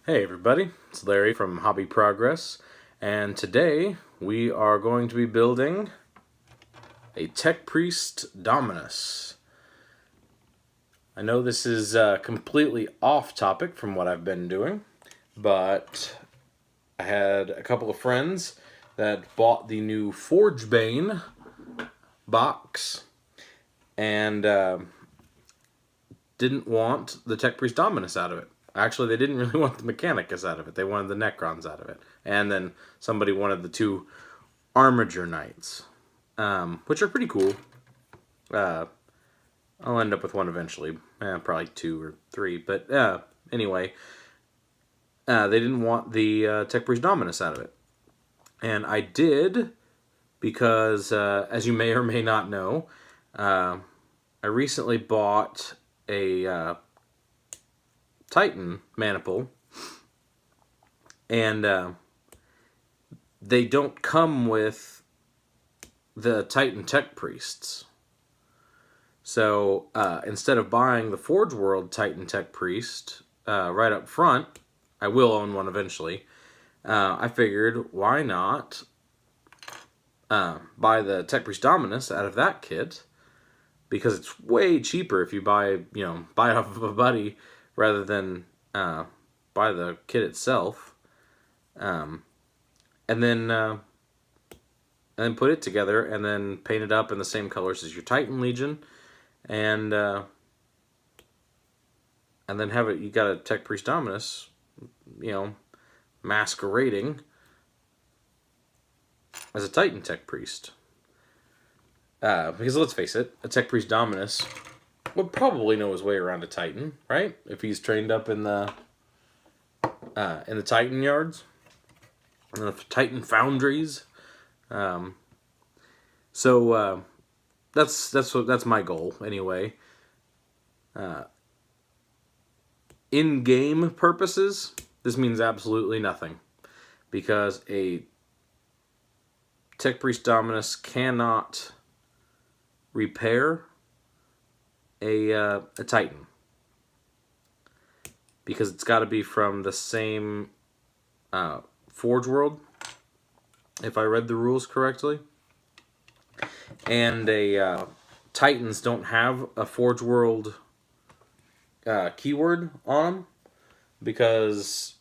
Hey everybody, it's Larry from Hobby Progress, and today we are going to be building a Tech Priest Dominus. I know this is completely off topic from what I've been doing, but I had a couple of friends that bought the new Forgebane box and didn't want the Tech Priest Dominus out of it. Actually, they didn't really want the Mechanicus out of it. They wanted the Necrons out of it. And then somebody wanted the two Armiger Knights, which are pretty cool. Uh, I'll end up with one eventually. Probably two or three. But anyway, they didn't want the Tech Priest Dominus out of it. And I did because, as you may or may not know, I recently bought a Titan Maniple, and they don't come with the Titan Tech Priests. So instead of buying the Forge World Titan Tech Priest right up front, I will own one eventually. I figured, why not buy the Tech Priest Dominus out of that kit? Because it's way cheaper if you buy it off of a buddy rather than buy the kit itself, and then put it together and then paint it up in the same colors as your Titan Legion, and then have it. You got a Tech Priest Dominus, masquerading as a Titan Tech Priest. Because let's face it, a Tech Priest Dominus would probably know his way around a Titan, right? If he's trained up in the Titan yards, in the Titan foundries. So that's my goal anyway. In game purposes, this means absolutely nothing, because a Tech Priest Dominus cannot repair a Titan, because it's got to be from the same Forge World, if I read the rules correctly. And Titans don't have a Forge World keyword on them, because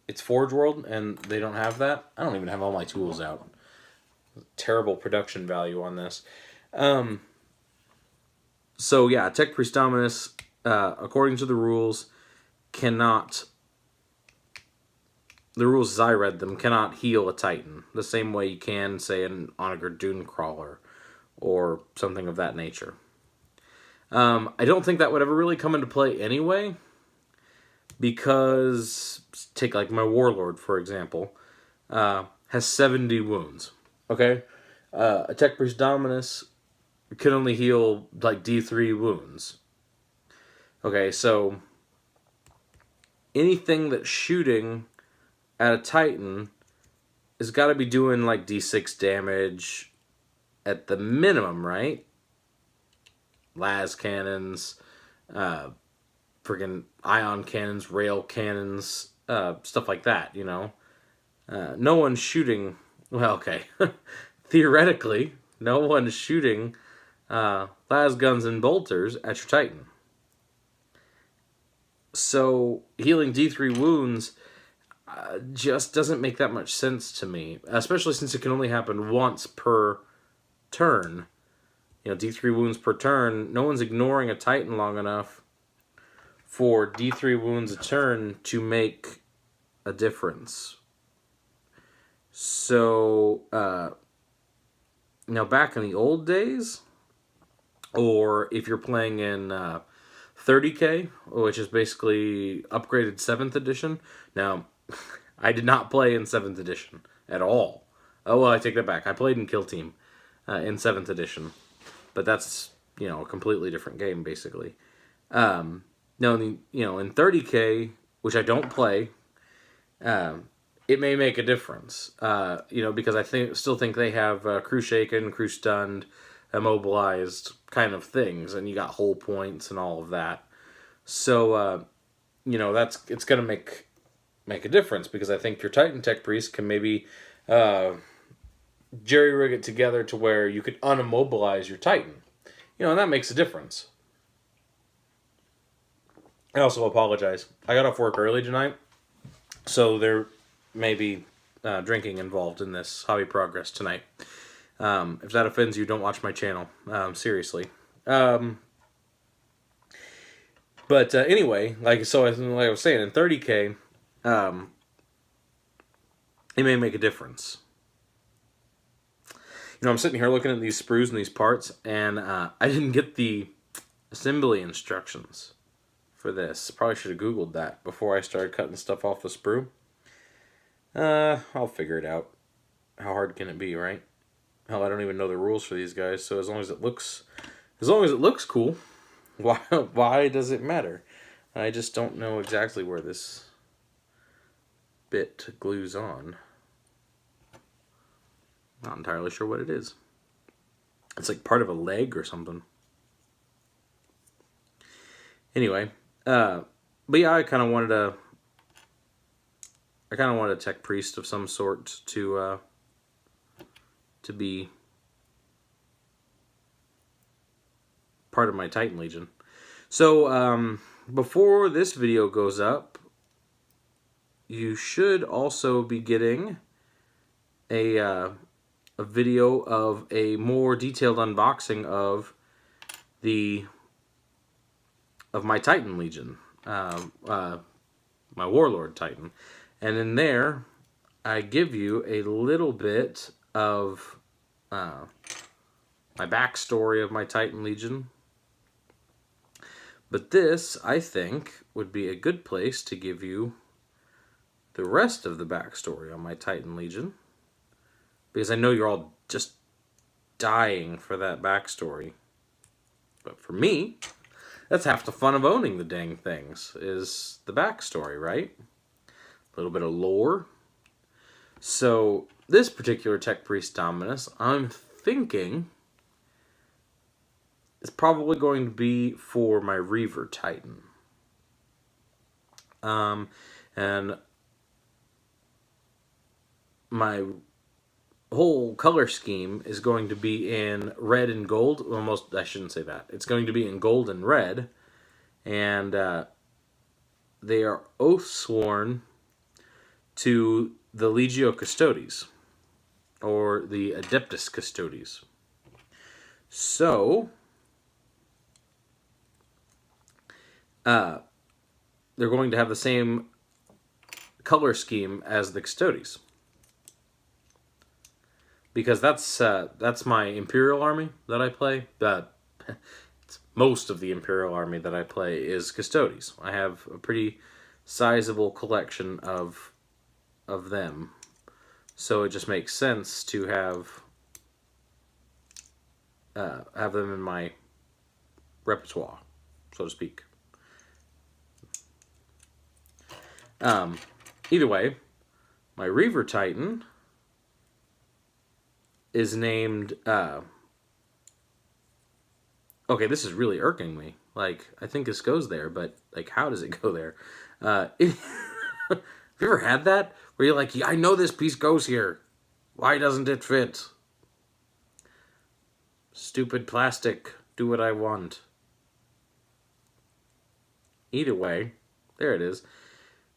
it's Forge World and they don't have that. I don't even have all my tools out. Terrible production value on this. So yeah, Tech Priest Dominus, according to the rules, cannot. The rules as I read them cannot heal a Titan the same way you can, say, an Onager Dunecrawler or something of that nature. I don't think that would ever really come into play anyway, because take like my Warlord for example, has 70 wounds. Okay, a Tech Priest Dominus can only heal like D3 wounds. Okay, so anything that's shooting at a Titan has got to be doing like D6 damage at the minimum, right? Las cannons, friggin' ion cannons, rail cannons, stuff like that, No one's shooting, well, okay, theoretically, no one's shooting las guns and bolters at your Titan. So healing D3 wounds just doesn't make that much sense to me, especially since it can only happen once per turn. D3 wounds per turn. No one's ignoring a Titan long enough for D3 wounds a turn to make a difference. So, now back in the old days, or if you're playing in 30K, which is basically upgraded 7th edition. Now, I did not play in 7th edition at all. Oh, well, I take that back. I played in Kill Team in 7th edition. But that's, a completely different game, basically. No, in 30K, which I don't play, it may make a difference. Because I still think they have crew shaken, crew stunned, immobilized kind of things, and you got hull points and all of that. So it's going to make a difference, because I think your Titan Tech Priest can maybe jerry rig it together to where you could unimmobilize your Titan. And that makes a difference. I also apologize. I got off work early tonight, so there may be drinking involved in this hobby progress tonight. If that offends you, don't watch my channel. Seriously. But anyway, like I was saying, in 30K, it may make a difference. I'm sitting here looking at these sprues and these parts, and I didn't get the assembly instructions for this. Probably should have Googled that before I started cutting stuff off the sprue. I'll figure it out. How hard can it be, right? Hell, I don't even know the rules for these guys, so as long as it looks cool, why does it matter? I just don't know exactly where this bit glues on. Not entirely sure what it is. It's like part of a leg or something. Anyway, but yeah, I kind of wanted a Tech Priest of some sort to be part of my Titan Legion. So before this video goes up, you should also be getting a video of a more detailed unboxing of my Titan Legion, my Warlord Titan. And in there, I give you a little bit of my backstory of my Titan Legion. But this, I think, would be a good place to give you the rest of the backstory on my Titan Legion, because I know you're all just dying for that backstory. But for me, that's half the fun of owning the dang things, is the backstory, right? A little bit of lore. So, this particular Tech Priest Dominus, I'm thinking, is probably going to be for my Reaver Titan. And my whole color scheme is going to be in red and gold. Almost, I shouldn't say that. It's going to be in gold and red. And they are oath sworn to the Legio Custodes, or the Adeptus Custodes. So, they're going to have the same color scheme as the Custodes, because that's my Imperial army that I play. Most of the Imperial army that I play is Custodes. I have a pretty sizable collection of them, so it just makes sense to have them in my repertoire, so to speak. Either way, my Reaver Titan is named, okay, this is really irking me. Like, I think this goes there, but, like, how does it go there? Have you ever had that? Where you're like, I know this piece goes here. Why doesn't it fit? Stupid plastic. Do what I want. Either way, there it is.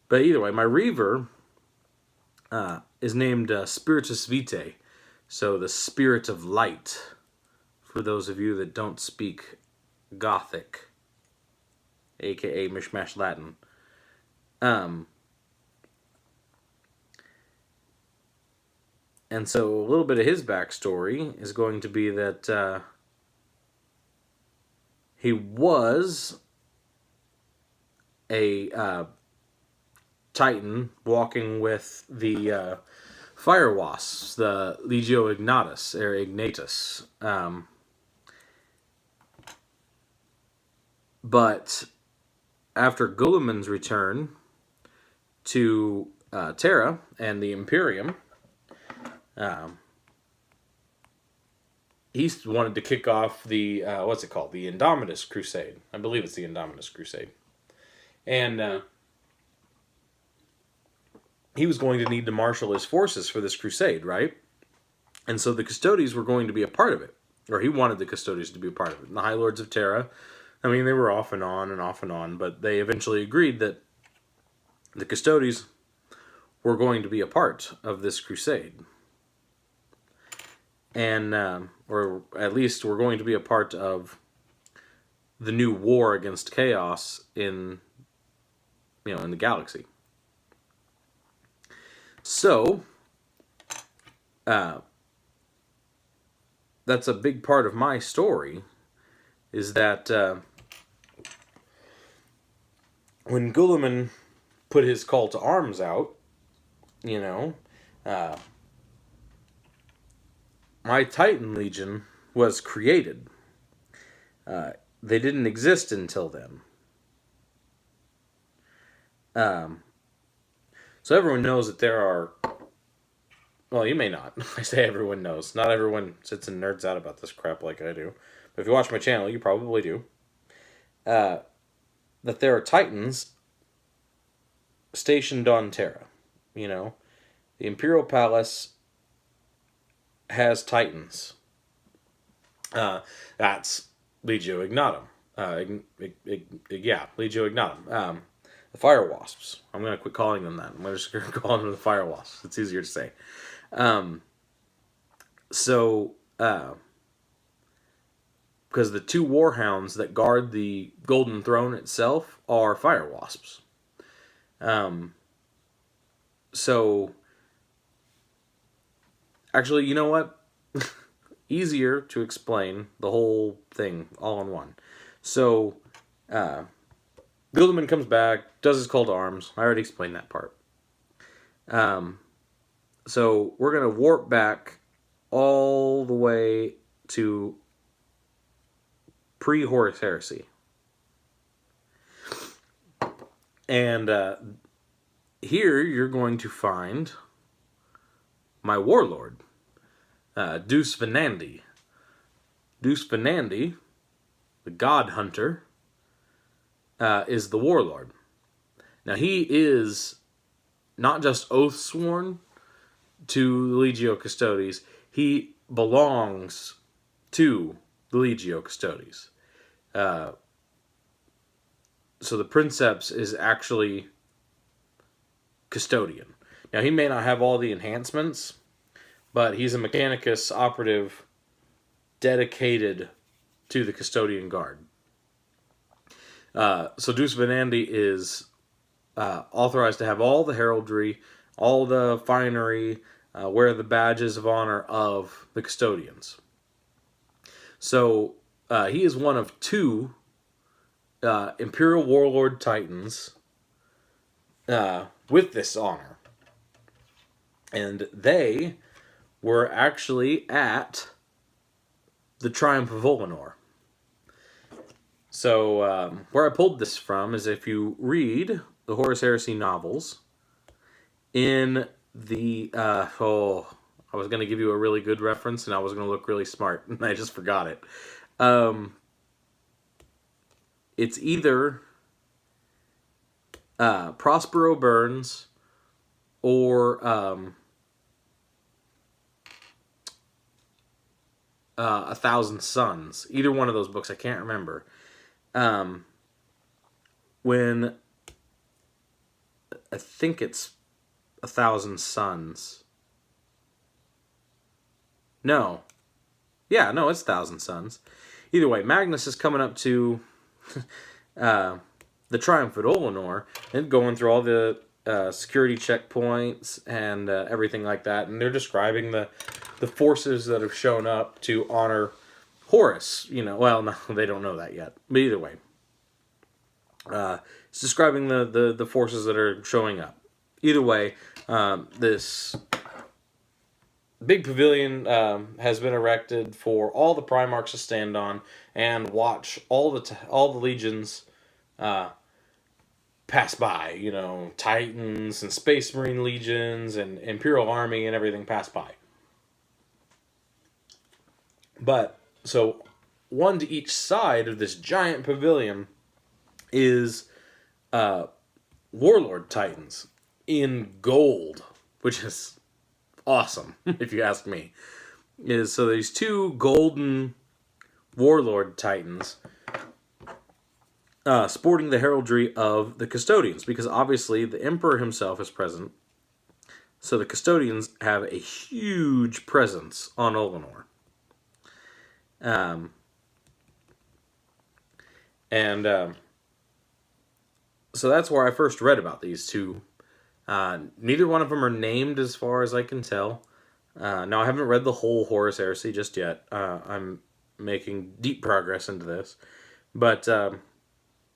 But either way, my Reaver is named Spiritus Vitae. So, the Spirit of Light. For those of you that don't speak Gothic, aka Mishmash Latin. And so a little bit of his backstory is going to be that he was a Titan walking with the Fire Wasps, the Legio Ignatus, or Ignatus. But after Guilliman's return to Terra and the Imperium, he wanted to kick off the, what's it called? The Indominus Crusade. I believe it's the Indominus Crusade. And he was going to need to marshal his forces for this crusade, right? And so the Custodes were going to be a part of it, or he wanted the Custodes to be a part of it. And the High Lords of Terra, I mean, they were off and on and off and on, but they eventually agreed that the Custodes were going to be a part of this crusade. And, or at least were going to be a part of the new war against chaos in the galaxy. So, that's a big part of my story, is that when Guilliman put his call to arms out, my Titan Legion was created. They didn't exist until then. So everyone knows that there are... Well, you may not. I say everyone knows. Not everyone sits and nerds out about this crap like I do. But if you watch my channel, you probably do. That there are Titans stationed on Terra. The Imperial Palace has Titans. That's Legio Ignatum. Legio Ignatum. The Fire Wasps. I'm going to quit calling them that. I'm just going to call them the Fire Wasps. It's easier to say. Because the two Warhounds that guard the Golden Throne itself are Fire Wasps. Actually, you know what? Easier to explain the whole thing all in one. So, Guilliman comes back, does his call to arms. I already explained that part. So, we're going to warp back all the way to pre-Horus Heresy. And here you're going to find my warlord, Deus Venandi. Deus Venandi, the God Hunter, is the warlord. Now he is not just oath sworn to the Legio Custodes, he belongs to the Legio Custodes. So the Princeps is actually custodian. Now he may not have all the enhancements, but he's a Mechanicus operative dedicated to the Custodian Guard. So Deus Venandi is authorized to have all the heraldry, all the finery, wear the badges of honor of the custodians. So he is one of two Imperial Warlord Titans with this honor. And they were actually at the Triumph of Olenor. So where I pulled this from is if you read the Horus Heresy novels, in the... I was going to give you a really good reference, and I was going to look really smart, and I just forgot it. It's either Prospero Burns or A Thousand Suns. Either one of those books, I can't remember. When I think it's A Thousand Suns. No. Yeah, no, it's Thousand Suns. Either way, Magnus is coming up to the Triumph at Olenor and going through all the security checkpoints and everything like that. And they're describing the forces that have shown up to honor Horus. Well, no, they don't know that yet. But either way. It's describing the forces that are showing up. Either way, this big pavilion has been erected for all the Primarchs to stand on and watch all the legions pass by. Titans and Space Marine legions and Imperial Army and everything pass by. But so one to each side of this giant pavilion is Warlord Titans. in gold, which is awesome, if you ask me. Is so these two golden warlord titans sporting the heraldry of the custodians, because obviously the emperor himself is present. So the custodians have a huge presence on Olenor. So that's where I first read about these two. Neither one of them are named as far as I can tell. Now, I haven't read the whole Horus Heresy just yet. I'm making deep progress into this. But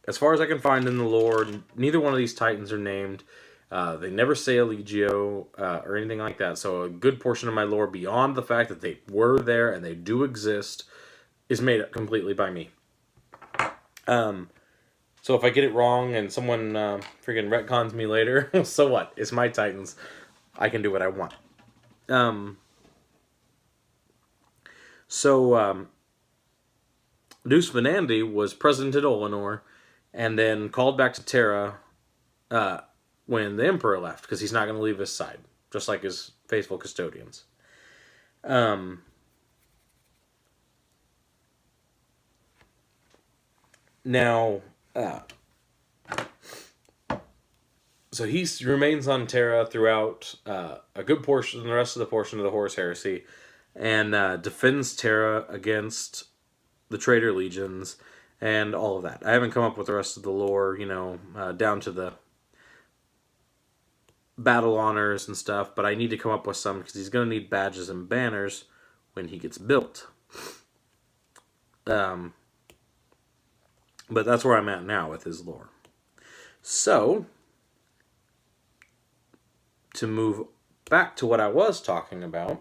as far as I can find in the lore, neither one of these titans are named. They never say Allegio or anything like that. So a good portion of my lore, beyond the fact that they were there and they do exist, is made up completely by me. So if I get it wrong and someone freaking retcons me later, so what? It's my titans. I can do what I want. Deuce Venandi was present at Olenor and then called back to Terra when the Emperor left, because he's not going to leave his side, just like his faithful custodians. So he remains on Terra throughout a good portion, the rest of the portion of the Horus Heresy, and defends Terra against the traitor legions and all of that. I haven't come up with the rest of the lore, down to the battle honors and stuff, but I need to come up with some, because he's going to need badges and banners when he gets built. But that's where I'm at now with his lore. So, to move back to what I was talking about,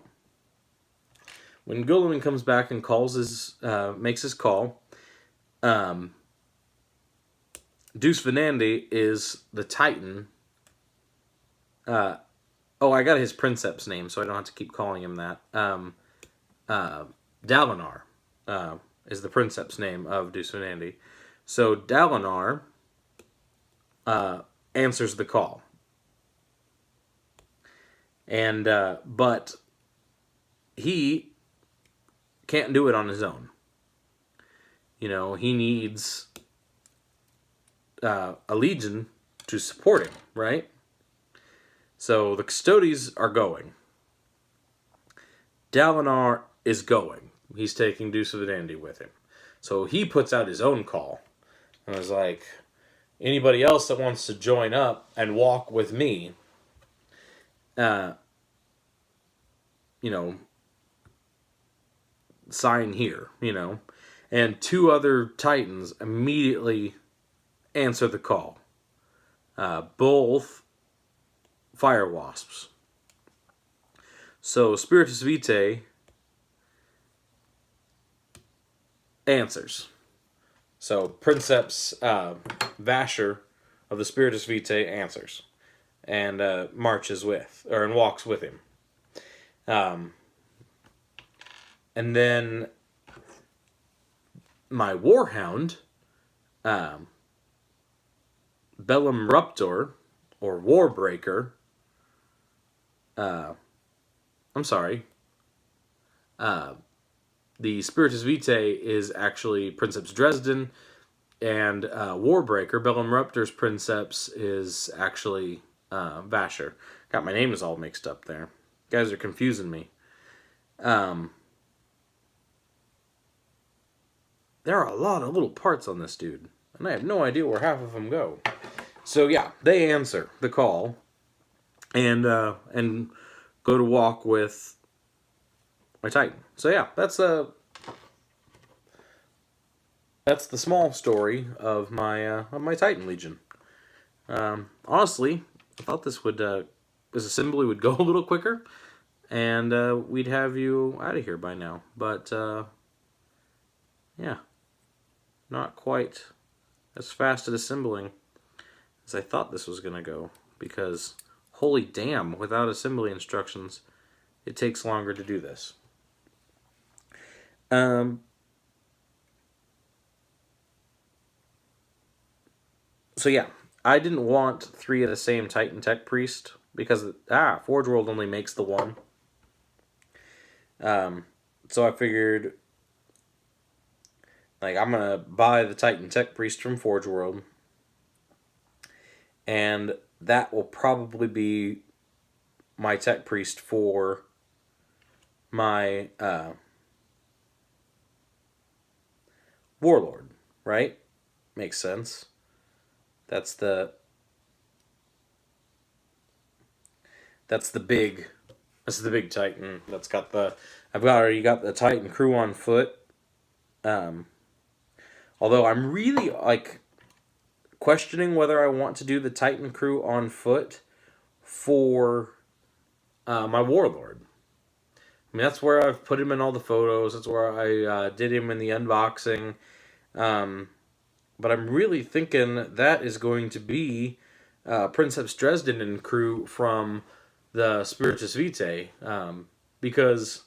when Guilliman comes back and makes his call, Deuce Venandi is the Titan. I got his Princeps name, so I don't have to keep calling him that. Dalinar is the Princeps name of Deuce Venandi. So Dalinar answers the call. And but he can't do it on his own. He needs a legion to support him, right? So the Custodes are going. Dalinar is going. He's taking Deuce Venandi with him. So he puts out his own call. And was like, anybody else that wants to join up and walk with me, sign here, And two other Titans immediately answer the call. Both fire wasps. So Spiritus Vitae answers. So Princeps Vasher of the Spiritus Vitae answers and walks with him. And then my Warhound, Bellum Ruptor, or Warbreaker, the Spiritus Vitae is actually Princeps Dresden, and Warbreaker, Bellum Ruptor's Princeps, is actually Vasher. Got my names all mixed up there. You guys are confusing me. There are a lot of little parts on this dude, and I have no idea where half of them go. So yeah, they answer the call, and go to walk with my Titan. So yeah, that's the small story of my Titan Legion. Honestly, I thought this assembly would go a little quicker, and we'd have you out of here by now. But yeah, not quite as fast at assembling as I thought this was gonna go, because holy damn, without assembly instructions, it takes longer to do this. So yeah, I didn't want 3 of the same Titan Tech Priest because Forge World only makes the one. So I figured, like, I'm gonna buy the Titan Tech Priest from Forge World, and that will probably be my Tech Priest for my Warlord, right? Makes sense. That's the big Titan. That's got the I've already got the Titan crew on foot. Although I'm really like questioning whether I want to do the Titan crew on foot for my Warlord. I mean, that's where I've put him in all the photos. That's where I did him in the unboxing. But I'm really thinking that is going to be Princeps Dresden and crew from the Spiritus Vitae. Because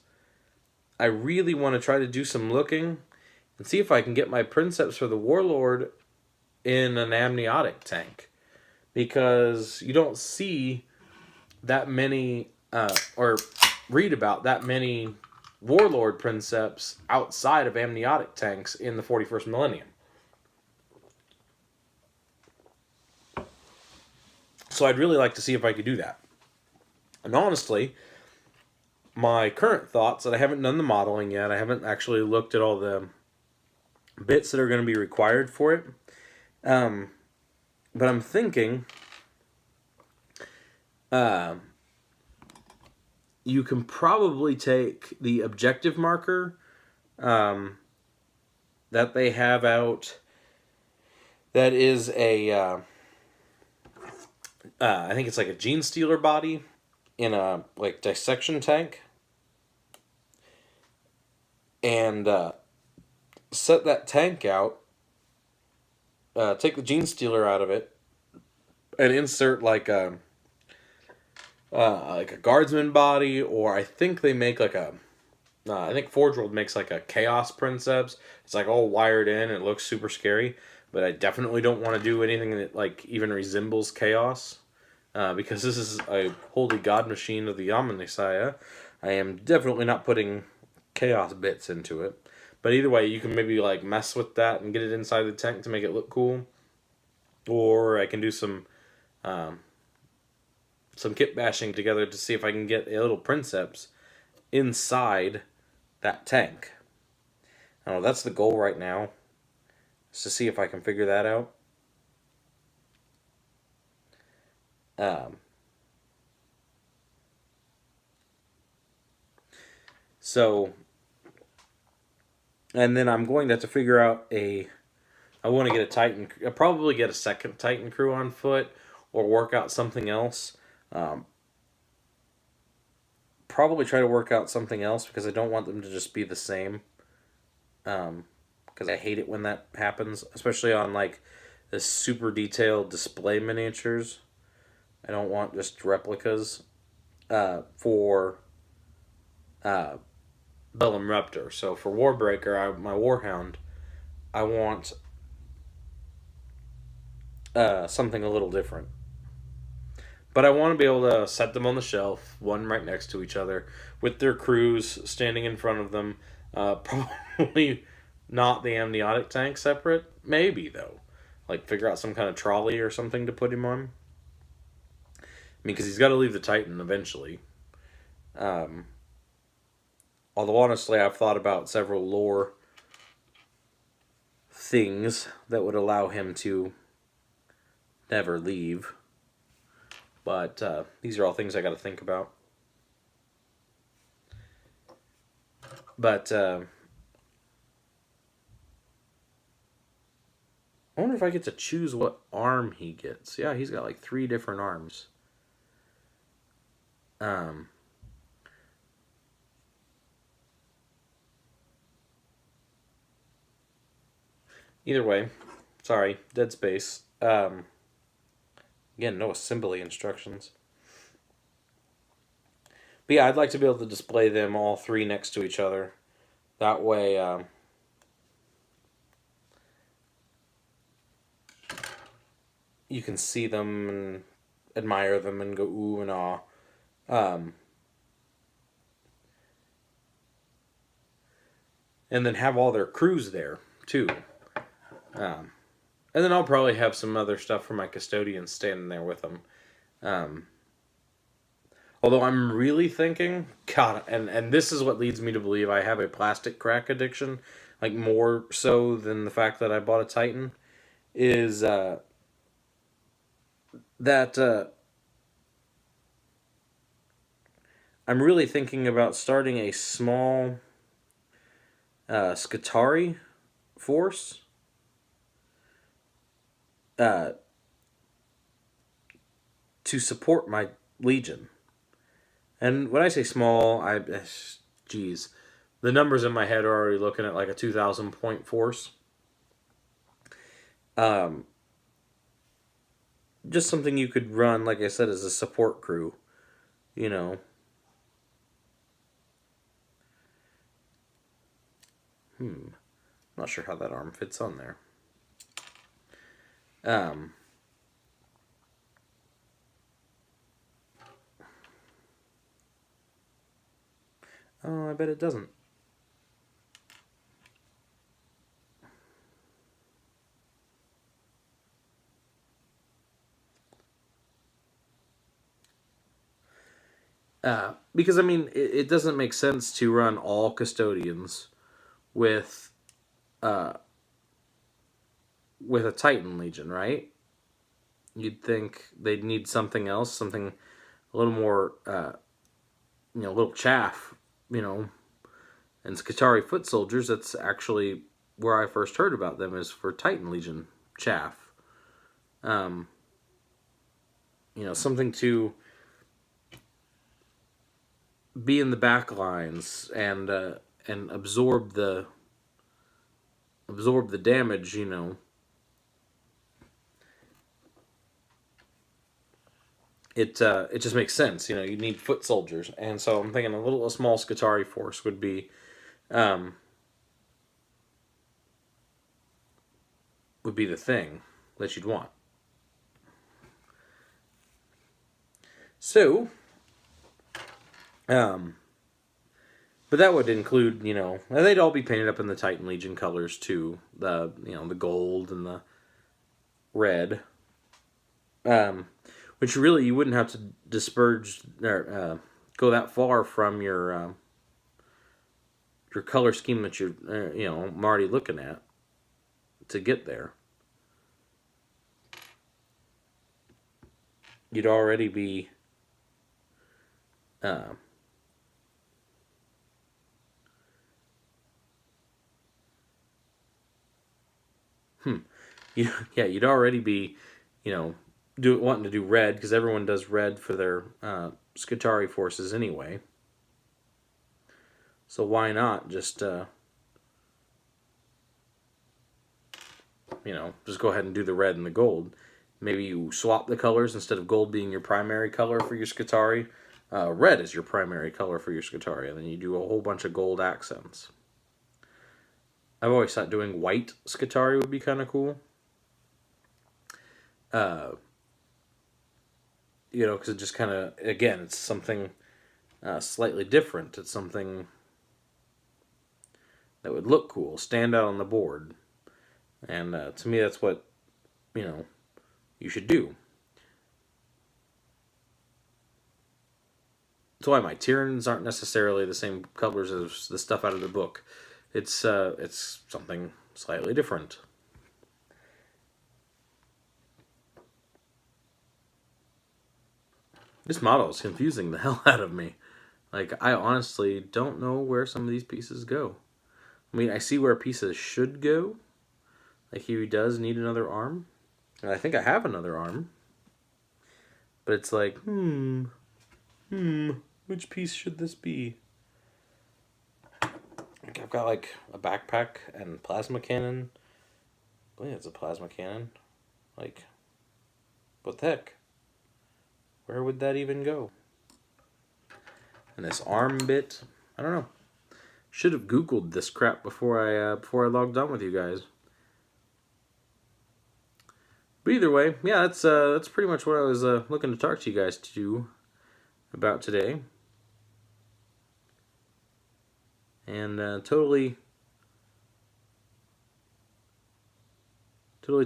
I really want to try to do some looking and see if I can get my Princeps for the Warlord in an amniotic tank. Because you don't see that many, or read about that many Warlord Princeps outside of amniotic tanks in the 41st millennium. So I'd really like to see if I could do that. And honestly, my current thoughts, that I haven't done the modeling yet, I haven't actually looked at all the bits that are going to be required for it. But I'm thinking you can probably take the objective marker that they have out. That is a I think it's like a Genestealer body in a like dissection tank, and set that tank out. Take the Genestealer out of it, and insert like a guardsman body, or I think they make like a. I think Forge World makes like a Chaos Princeps. It's like all wired in. It looks super scary, but I definitely don't want to do anything that like even resembles Chaos. Because this is a holy god machine of the Yamanisaya, I am definitely not putting Chaos bits into it. But either way, you can maybe like mess with that and get it inside the tank to make it look cool. Or I can do some kit bashing together to see if I can get a little Princeps inside that tank. I don't know, that's the goal right now, is to see if I can figure that out. So, and then I'm going to have to figure out I want to get a Titan, I'll probably get a second Titan crew on foot, or work out something else. Probably try to work out something else, because I don't want them to just be the same. Because I hate it when that happens, especially on like the super detailed display miniatures. I don't want just replicas for Bellum Ruptor. So for Warbreaker, my Warhound, I want something a little different. But I want to be able to set them on the shelf, one right next to each other, with their crews standing in front of them. Probably not the amniotic tank separate. Maybe, though. Like, figure out some kind of trolley or something to put him on. I mean, because he's got to leave the Titan eventually. Although, honestly, I've thought about several lore things that would allow him to never leave. But these are all things I got to think about. But I wonder if I get to choose what arm he gets. Yeah, he's got like 3 different arms. Either way, sorry, dead space. Again, no assembly instructions. But yeah, I'd like to be able to display them all 3 next to each other. That way, you can see them and admire them and go ooh and ah. Um, and then have all their crews there too. Um, and then I'll probably have some other stuff for my custodians standing there with them. Um, although I'm really thinking, God, and this is what leads me to believe I have a plastic crack addiction, like more so than the fact that I bought a Titan, is that I'm really thinking about starting a small Skitarii force. Uh, to support my legion. And when I say small, geez, the numbers in my head are already looking at like a 2,000 point force. Um, just something you could run, like I said, as a support crew. You know. Not sure how that arm fits on there. Um, oh, I bet it doesn't. Because I mean, it doesn't make sense to run all custodians with with a Titan Legion, right? You'd think they'd need something else, something a little more, a little chaff, you know. And Skitarii foot soldiers, that's actually where I first heard about them, is for Titan Legion chaff. Something to be in the back lines and absorb the damage, it just makes sense. You need foot soldiers, and so I'm thinking a small Skitarii force would be the thing that you'd want. So, but that would include, they'd all be painted up in the Titan Legion colors too, the gold and the red. Which really you wouldn't have to disperse or go that far from your color scheme that you're I'm already looking at to get there. You'd already be you'd already be, wanting to do red because everyone does red for their Skitarii forces anyway. So why not just just go ahead and do the red and the gold. Maybe you swap the colors instead of gold being your primary color for your Skitarii. Red is your primary color for your Skitarii, and then you do a whole bunch of gold accents. I've always thought doing white Skitarii would be kind of cool. Because it just kind of, again, it's something slightly different. It's something that would look cool, stand out on the board. And to me, that's what, you should do. That's why my Tyranids aren't necessarily the same colors as the stuff out of the book. It's something slightly different. This model is confusing the hell out of me. Like, I honestly don't know where some of these pieces go. I mean, I see where pieces should go. Like, he does need another arm. And I think I have another arm. But it's like, which piece should this be? Like, I've got, like, a backpack and plasma cannon. I believe it's a plasma cannon. Like, what the heck? Where would that even go? And this arm bit, I don't know. Should have Googled this crap before I logged on with you guys. But either way, yeah, that's pretty much what I was looking to talk to you guys about today. And totally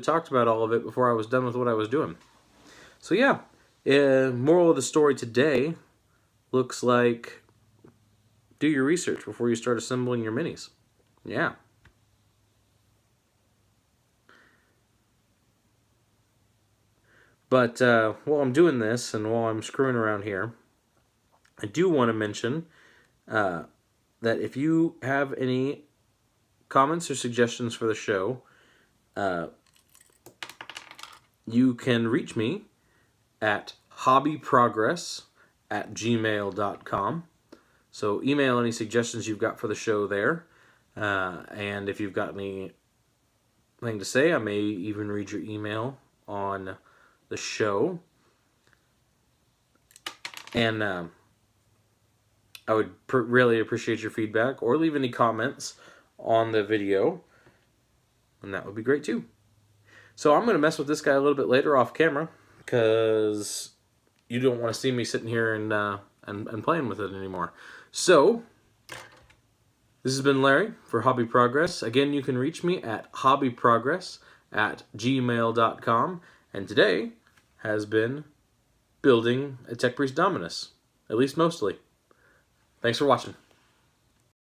talked about all of it before I was done with what I was doing. So yeah, moral of the story today looks like do your research before you start assembling your minis. Yeah. But while I'm doing this and while I'm screwing around here, I do want to mention that if you have any comments or suggestions for the show, you can reach me at hobbyprogress@gmail.com. So email any suggestions you've got for the show there. And if you've got anything to say, I may even read your email on the show. And I would really appreciate your feedback, or leave any comments on the video, and that would be great too. So I'm going to mess with this guy a little bit later off camera, because you don't want to see me sitting here and playing with it anymore. So this has been Larry for Hobby Progress. Again, you can reach me at hobbyprogress@gmail.com. And today has been building a Tech Priest Dominus, at least mostly. Thanks for watching.